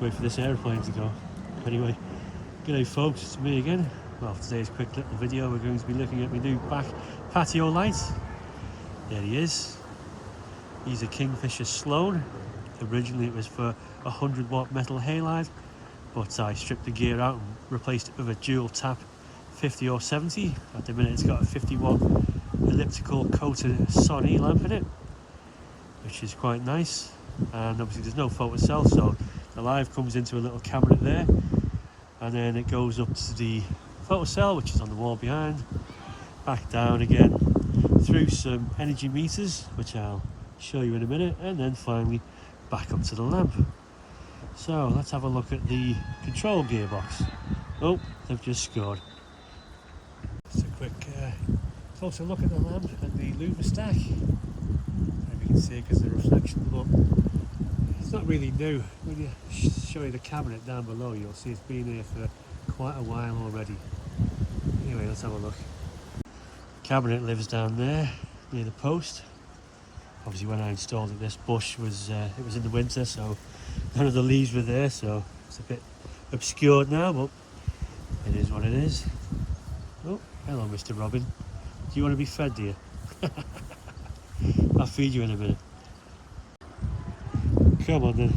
wait for this aeroplane to go. Anyway, g'day folks, it's me again. Well, for today's quick little video, we're going to be looking at my new back patio light. There he is. He's a Kingfisher Sloan. Originally it was for a 100-watt metal halide, but I stripped the gear out and replaced it with a dual tap 50 or 70. At the minute it's got a 50-watt elliptical coated Sony lamp in it, which is quite nice. And obviously there's no photocell, so the live comes into a little cabinet there, and then it goes up to the photocell, which is on the wall behind, back down again through some energy meters, which I'll show you in a minute, and then finally back up to the lamp. So let's have a look at the control gearbox. Oh, they've just scored. Just a quick closer look at the lamp and the louver stack. If you can see it because of the reflection, but it's not really new. When you show you the cabinet down below, you'll see it's been here for quite a while already. Anyway, let's have a look. Cabinet lives down there near the post. Obviously when I installed it, this bush was it was in the winter, so none of the leaves were there, so it's a bit obscured now, but it is what it is. Oh, hello Mr. Robin. Do you want to be fed, dear? I'll feed you in a minute. Come on then.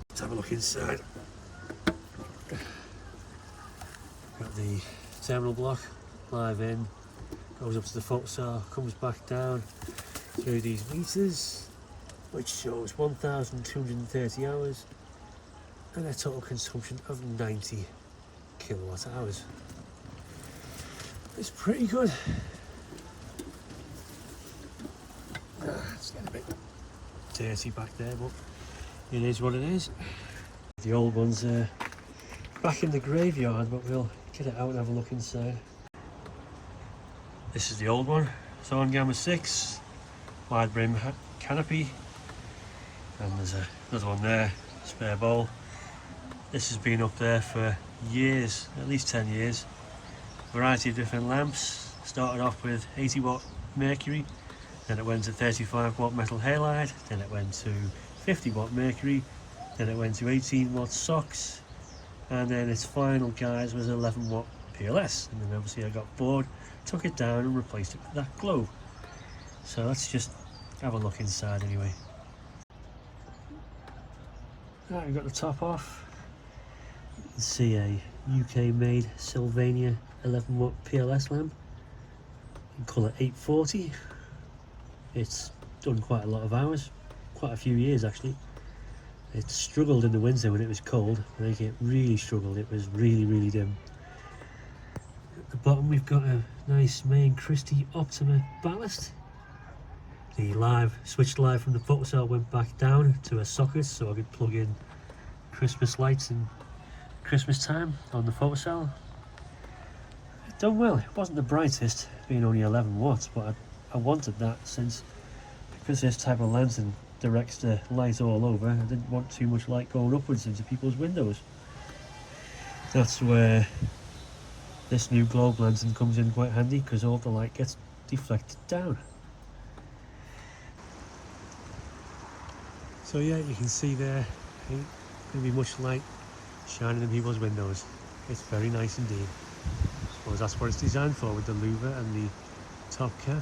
Let's have a look inside. Got the terminal block, live in, goes up to the photocell, comes back down through these meters, which shows 1,230 hours and a total consumption of 90 kilowatt hours. It's pretty good. It's getting a bit dirty back there, but it is what it is. The old one's back in the graveyard, but we'll get it out and have a look inside. This is the old one, Thorn Gamma 6, wide brim canopy, and there's another one there, spare bowl. This has been up there for years, at least 10 years. Variety of different lamps. Started off with 80 watt mercury, then it went to 35 watt metal halide, then it went to 50 watt mercury, then it went to 18 watt SOX, and then its final guys was 11 watt PLS. And then obviously I got bored, took it down and replaced it with that globe. So let's just have a look inside anyway. Right, we've got the top off. You can see a UK made Sylvania 11 watt PLS lamp in colour 840. It's done quite a lot of hours, quite a few years actually. It struggled in the winter when it was cold. I think it really struggled. It was really dim. At the bottom we've got a nice main Christie Optima ballast. The switched live from the photocell went back down to a socket so I could plug in Christmas lights in Christmas time on the photocell. It done well. It wasn't the brightest, being only 11 watts, but I wanted that because this type of lantern directs the light all over. I didn't want too much light going upwards into people's windows. That's where this new globe lantern comes in quite handy, because all the light gets deflected down. So yeah, you can see there ain't going to be much light shining in people's windows. It's very nice indeed. I suppose that's what it's designed for, with the louver and the top cap.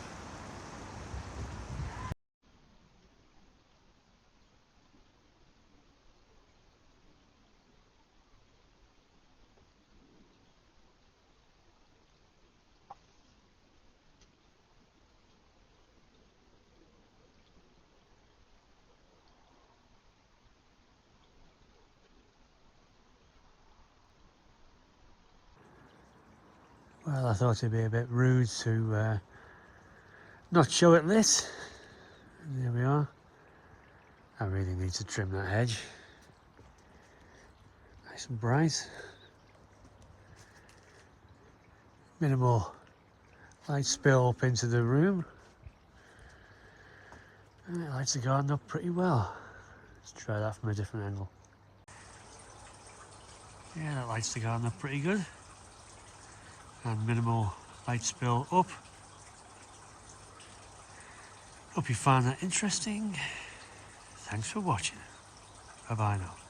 Well, I thought it'd be a bit rude to not show it lit. And there we are. I really need to trim that hedge. Nice and bright. Minimal light spill up into the room. And it lights the garden up pretty well. Let's try that from a different angle. Yeah, that lights the garden up pretty good. And minimal light spill up. Hope you found that interesting. Thanks for watching. Bye bye now.